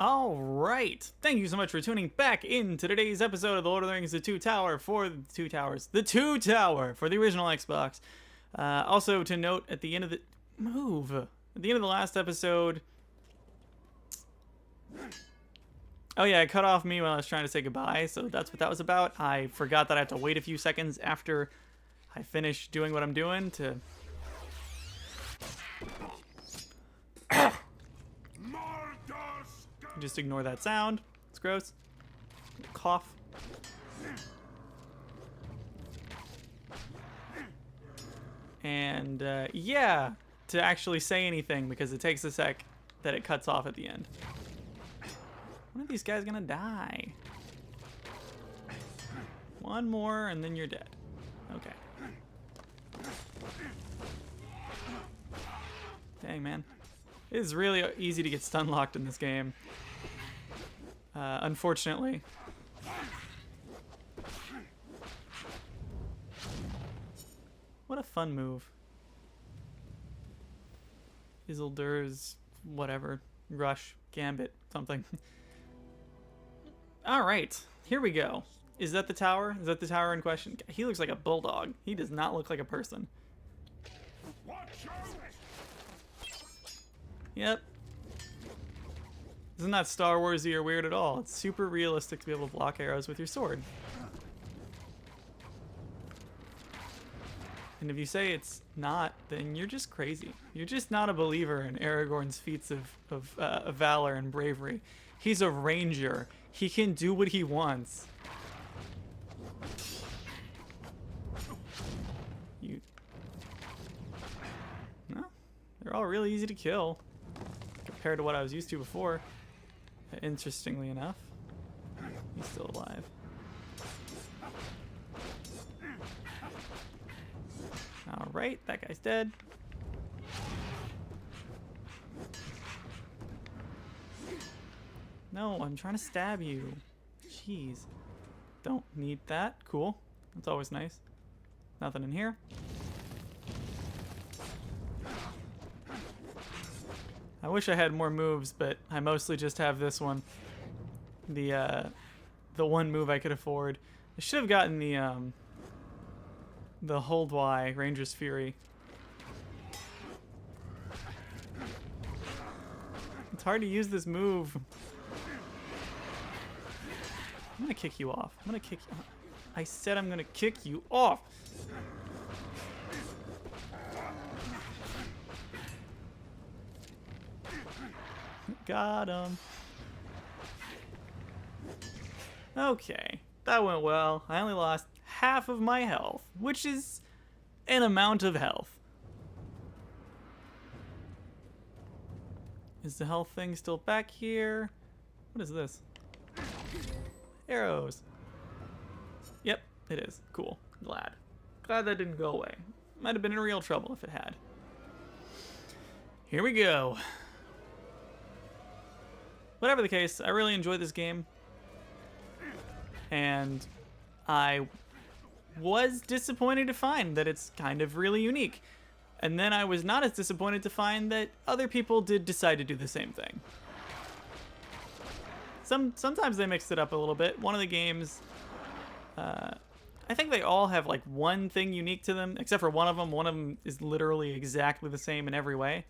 All right. Thank you so much for tuning back into today's episode of The Lord of the Rings: The Two Tower for the Two Towers. The Two Tower for the original Xbox. Also to note at the end of the last episode. Oh yeah, it cut off me when I was trying to say goodbye, so that's what that was about. I forgot that I have to wait a few seconds after I finish doing what I'm doing to... Just ignore that sound. It's gross. Cough. And yeah, to actually say anything because it takes a sec that it cuts off at the end. One of these guys gonna die. One more and then you're dead. Okay. Dang, man. It is really easy to get stun locked in this game. Unfortunately. What a fun move. Isildur's whatever. Rush. Gambit. Something. Alright. Here we go. Is that the tower? Is that the tower in question? He looks like a bulldog. He does not look like a person. Yep. Isn't that Star Warsy or weird at all? It's super realistic to be able to block arrows with your sword. And if you say it's not, then you're just crazy. You're just not a believer in Aragorn's feats of valor and bravery. He's a ranger. He can do what he wants. No, they're all really easy to kill compared to what I was used to before. Interestingly enough, he's still alive. Alright, that guy's dead. No, I'm trying to stab you. Jeez. Don't need that. Cool. That's always nice. Nothing in here. I wish I had more moves, but I mostly just have this one. The one move I could afford. I should have gotten the Hold Y, Ranger's Fury. It's hard to use this move. I'm gonna kick you off. I'm gonna kick you off. I said I'm gonna kick you off. Got him. Okay, that went well. I only lost half of my health, which is an amount of health. Is the health thing still back here? What is this? Arrows. Yep, it is. Cool. Glad that didn't go away. Might have been in real trouble if it had. Here we go. Whatever the case, I really enjoyed this game. And I was disappointed to find that it's kind of really unique. And then I was not as disappointed to find that other people did decide to do the same thing. Sometimes they mixed it up a little bit. One of the games, I think they all have like one thing unique to them, except for one of them. One of them is literally exactly the same in every way.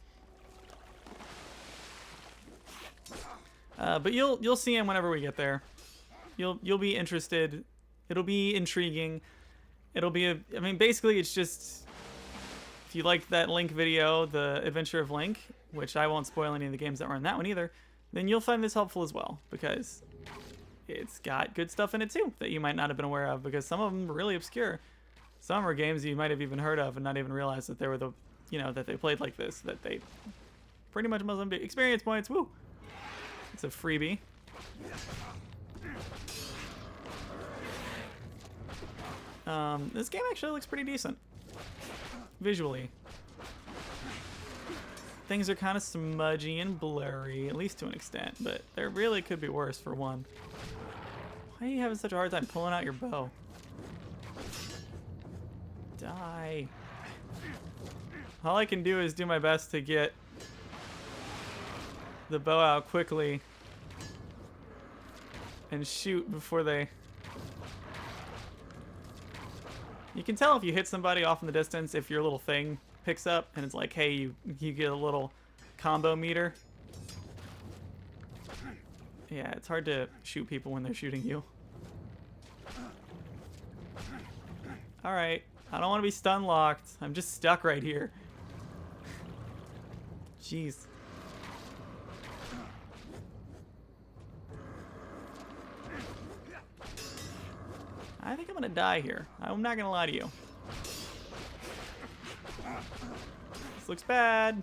But you'll see him whenever we get there. You'll be interested. It'll be intriguing. It'll be I mean, basically, it's just if you liked that Link video, the Adventure of Link, which I won't spoil any of the games that were in that one either, then you'll find this helpful as well because it's got good stuff in it too that you might not have been aware of because some of them are really obscure. Some are games you might have even heard of and not even realize that they were that they played like this, that they pretty much must have been experience points. Woo! It's a freebie. This game actually looks pretty decent. Visually. Things are kind of smudgy and blurry, at least to an extent, but there really could be worse for one. Why are you having such a hard time pulling out your bow? Die. All I can do is do my best to get the bow out quickly and shoot before they... You can tell if you hit somebody off in the distance if your little thing picks up and it's like, hey, you get a little combo meter. Yeah, it's hard to shoot people when they're shooting you. Alright, I don't want to be stun locked. I'm just stuck right here. Jeez. I think I'm gonna die here. I'm not gonna lie to you. This looks bad.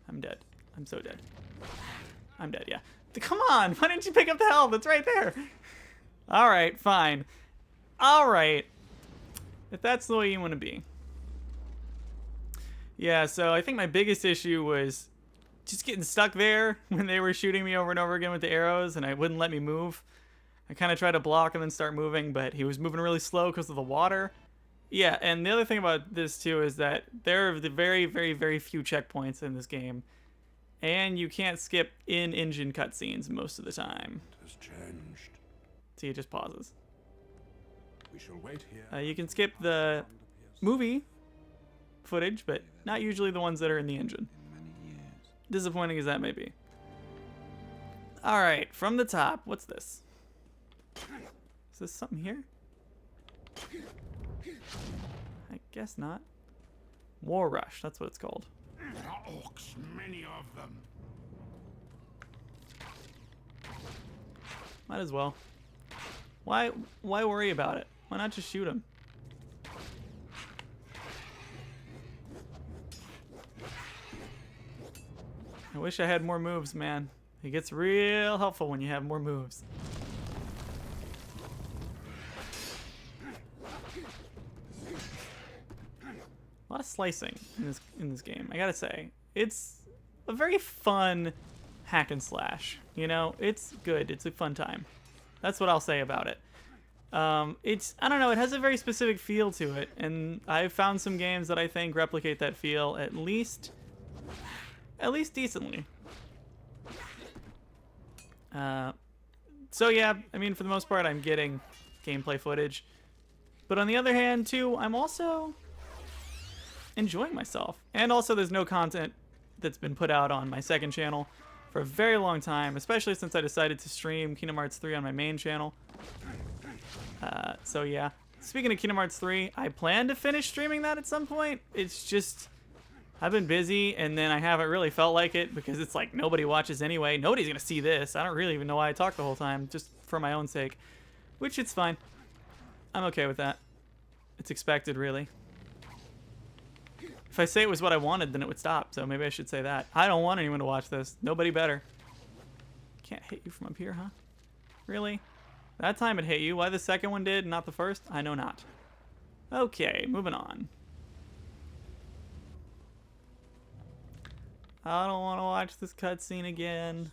I'm dead. I'm so dead. I'm dead, yeah. Come on! Why didn't you pick up the health? It's right there! Alright, fine. Alright. If that's the way you want to be. Yeah, so I think my biggest issue was just getting stuck there when they were shooting me over and over again with the arrows and I wouldn't let me move. I kind of tried to block and then start moving, but he was moving really slow because of the water. Yeah, and the other thing about this too is that there are the very, very, very few checkpoints in this game. And you can't skip in-engine cutscenes most of the time. It has changed. See, it just pauses. We shall wait here. You can skip the movie footage, but not usually the ones that are in the engine. Disappointing as that may be. Alright, from the top, what's this? Is this something here? I guess not. War Rush, that's what it's called. There are orcs, many of them. Might as well. Why worry about it? Why not just shoot him? I wish I had more moves, man. It gets real helpful when you have more moves. A lot of slicing in this game, I gotta say. It's a very fun hack and slash. You know, it's good. It's a fun time. That's what I'll say about it. I don't know, it has a very specific feel to it, and I've found some games that I think replicate that feel at least decently. So yeah, I mean, for the most part, I'm getting gameplay footage. But on the other hand, too, I'm also enjoying myself. And also, there's no content that's been put out on my second channel for a very long time, especially since I decided to stream Kingdom Hearts 3 on my main channel. So yeah, speaking of Kingdom Hearts 3, I plan to finish streaming that at some point. It's just, I've been busy, and then I haven't really felt like it because it's like nobody watches anyway. Nobody's gonna see this. I don't really even know why I talk the whole time, just for my own sake, which it's fine. I'm okay with that. It's expected, really. If I say it was what I wanted, then it would stop, so maybe I should say that. I don't want anyone to watch this. Nobody better. Can't hit you from up here, huh? Really? That time it hit you. Why the second one did, not the first? I know not. Okay, moving on. I don't want to watch this cutscene again.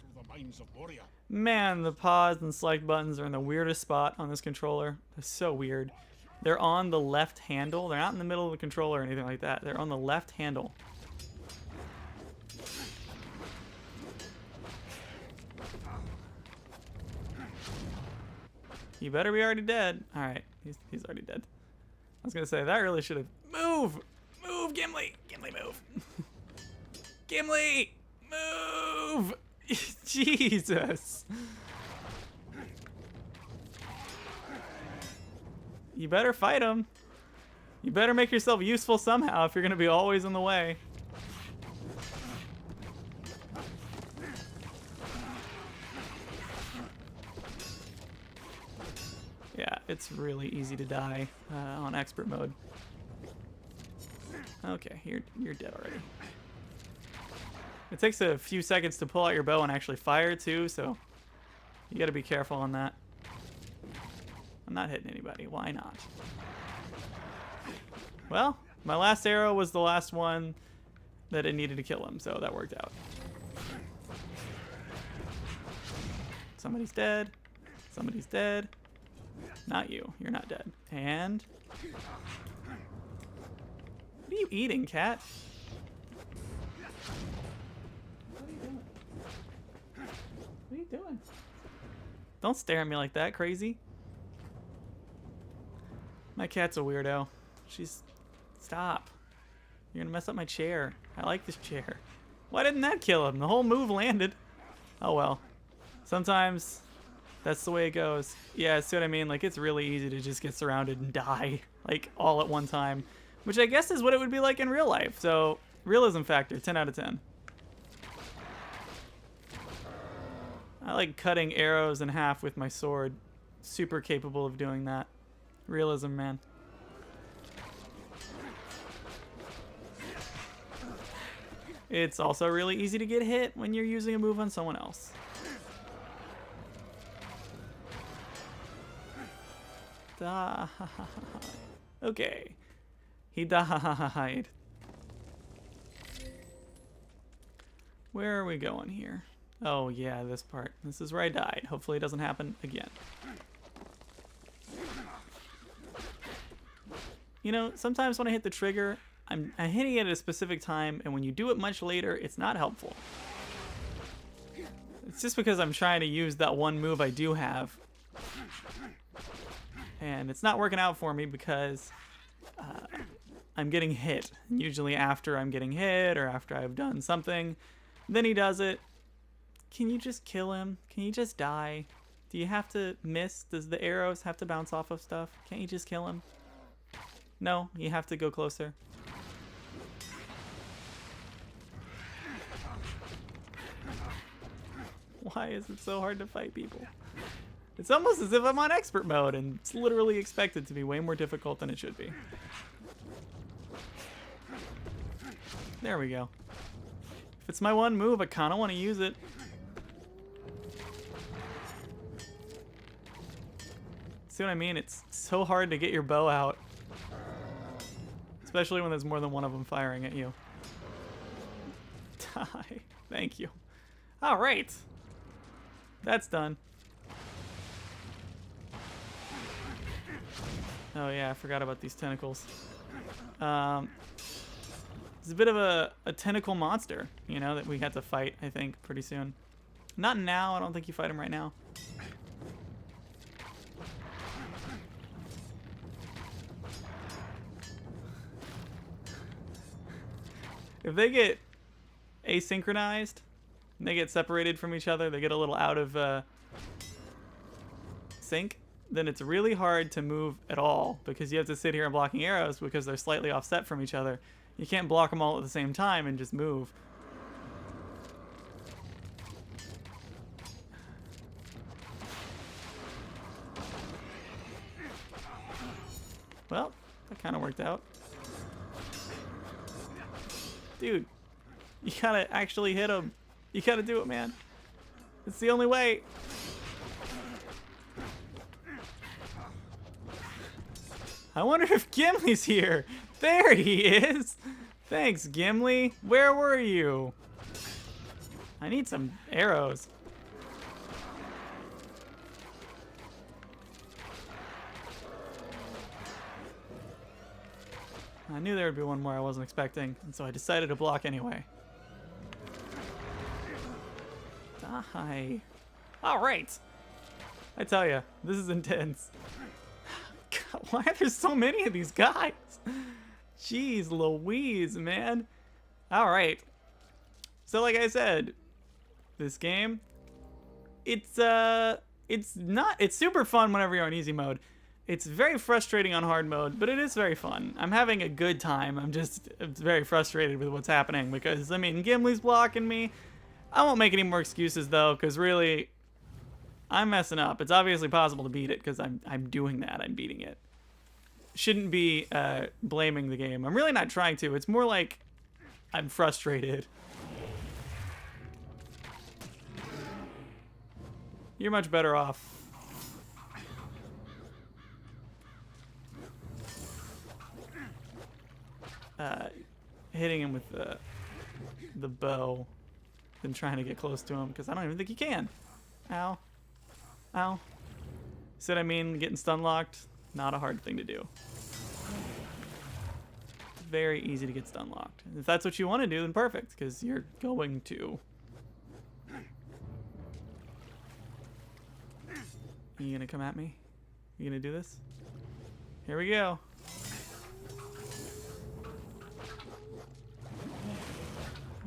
Man, the pause and select buttons are in the weirdest spot on this controller. They're so weird. They're on the left handle. They're not in the middle of the controller or anything like that. They're on the left handle. You better be already dead. Alright, he's already dead. I was gonna say, that really should have... Move! Move, Gimli! Gimli, move! Gimli! Move! Jesus! You better fight him. You better make yourself useful somehow if you're gonna be always in the way. Yeah, it's really easy to die on expert mode. Okay, you're dead already. It takes a few seconds to pull out your bow and actually fire too, so you gotta be careful on that. I'm not hitting anybody. Why not? Well, my last arrow was the last one that it needed to kill him, so that worked out. Somebody's dead. Somebody's dead. Not you. You're not dead. And... what are you eating, cat? What are you doing? What are you doing? Don't stare at me like that, crazy. My cat's a weirdo. She's... Stop. You're gonna mess up my chair. I like this chair. Why didn't that kill him? The whole move landed. Oh well. Sometimes that's the way it goes. Yeah, see what I mean? Like, it's really easy to just get surrounded and die. Like, all at one time. Which I guess is what it would be like in real life. So, realism factor, 10 out of 10. I like cutting arrows in half with my sword. Super capable of doing that. Realism, man. It's also really easy to get hit when you're using a move on someone else. Okay. He died. Where are we going here? Oh yeah, this part. This is where I died. Hopefully it doesn't happen again. You know, sometimes when I hit the trigger, I'm hitting it at a specific time, and when you do it much later, it's not helpful. It's just because I'm trying to use that one move I do have. And it's not working out for me because I'm getting hit. Usually after I'm getting hit or after I've done something, then he does it. Can you just kill him? Can you just die? Do you have to miss? Does the arrows have to bounce off of stuff? Can't you just kill him? No, you have to go closer. Why is it so hard to fight people? It's almost as if I'm on expert mode, and it's literally expected to be way more difficult than it should be. There we go. If it's my one move, I kind of want to use it. See what I mean? It's so hard to get your bow out. Especially when there's more than one of them firing at you. Die. Thank you. Alright. That's done. Oh yeah, I forgot about these tentacles. It's a bit of a tentacle monster, you know, that we had to fight, I think, pretty soon. Not now, I don't think you fight him right now. If they get asynchronized, and they get separated from each other, they get a little out of sync, then it's really hard to move at all because you have to sit here and blocking arrows because they're slightly offset from each other. You can't block them all at the same time and just move. Well, that kind of worked out. Dude, you gotta actually hit him. You gotta do it, man. It's the only way. I wonder if Gimli's here. There he is. Thanks, Gimli. Where were you? I need some arrows. I knew there would be one more I wasn't expecting, and so I decided to block anyway. Die. Alright. I tell ya, this is intense. God, why are there so many of these guys? Jeez Louise, man. Alright. So like I said, this game, it's super fun whenever you're on easy mode. It's very frustrating on hard mode, but it is very fun. I'm having a good time. I'm very frustrated with what's happening because, I mean, Gimli's blocking me. I won't make any more excuses, though, because really, I'm messing up. It's obviously possible to beat it because I'm doing that. I'm beating it. Shouldn't be blaming the game. I'm really not trying to. It's more like I'm frustrated. You're much better off. Hitting him with the bow than trying to get close to him because I don't even think you can. Ow. Ow. See what I mean? Getting stun locked, not a hard thing to do. Very easy to get stun locked. If that's what you want to do, then perfect, because you're going to. You gonna come at me? You gonna do this? Here we go.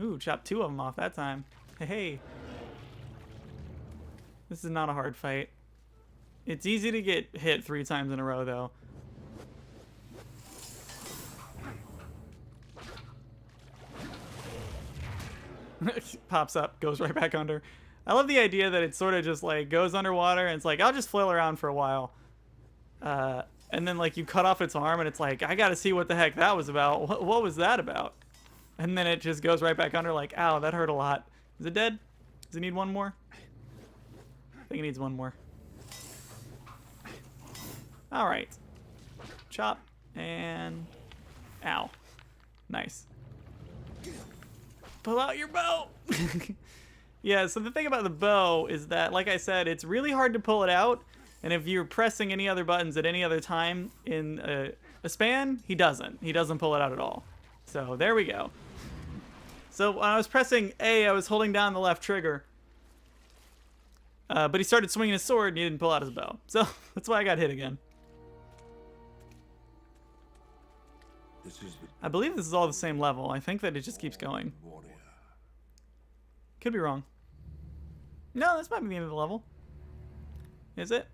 Ooh, chopped 2 of them off that time. Hey, hey. This is not a hard fight. It's easy to get hit 3 times in a row, though. Pops up, goes right back under. I love the idea that it sort of just like goes underwater and it's like, I'll just flail around for a while. And then like you cut off its arm and it's like, I gotta see what the heck that was about. What was that about? And then it just goes right back under like, ow, that hurt a lot. Is it dead? Does it need one more? I think it needs one more. All right. Chop and ow. Nice. Pull out your bow. Yeah, so the thing about the bow is that, like I said, it's really hard to pull it out. And if you're pressing any other buttons at any other time in a span, he doesn't. He doesn't pull it out at all. So there we go. So when I was pressing A, I was holding down the left trigger. But he started swinging his sword and he didn't pull out his bow. So that's why I got hit again. I believe this is all the same level. I think that it just keeps going. Could be wrong. No, this might be the end of the level. Is it?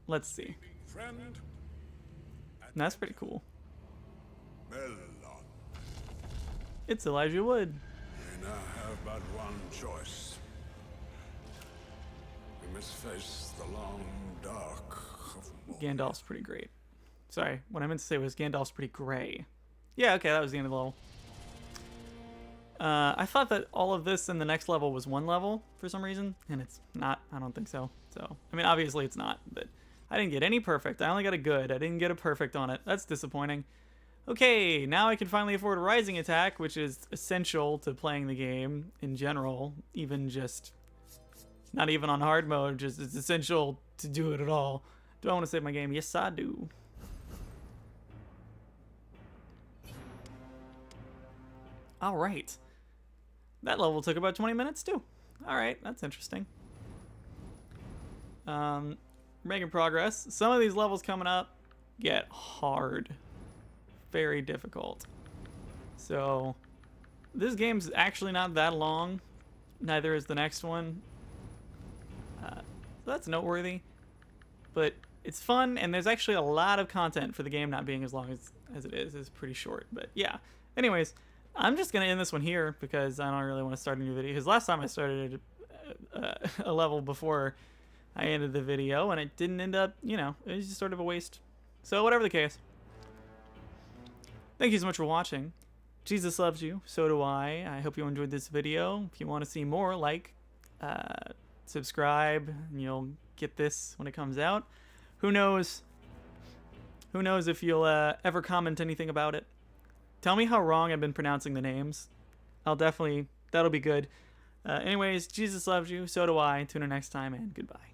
Let's see. That's pretty cool. It's Elijah Wood. We now have but one choice. We must face the long dark of Moria. Gandalf's pretty great. Sorry, what I meant to say was Gandalf's pretty gray. Yeah, okay, that was the end of the level. I thought that all of this in the next level was one level for some reason, and it's not. I don't think so. So, I mean, obviously it's not, but I didn't get any perfect. I only got a good. I didn't get a perfect on it. That's disappointing. Okay, now I can finally afford a rising attack, which is essential to playing the game in general, even just, not even on hard mode, just it's essential to do it at all. Do I want to save my game? Yes, I do. All right. That level took about 20 minutes too. All right, that's interesting. Making progress. Some of these levels coming up get hard. Very difficult. So this game's actually not that long. Neither is the next one. So that's noteworthy. But it's fun, and there's actually a lot of content for the game not being as long as it is. It's pretty short, but yeah. Anyways, I'm just going to end this one here because I don't really want to start a new video. Because last time I started a level before I ended the video, and it didn't end up, you know, it was just sort of a waste. So whatever the case. Thank you so much for watching. Jesus loves you, so do I. I hope you enjoyed this video. If you want to see more, like, subscribe, and you'll get this when it comes out. Who knows? Who knows if you'll ever comment anything about it? Tell me how wrong I've been pronouncing the names. That'll be good. Anyways, Jesus loves you, so do I. Tune in next time, and goodbye.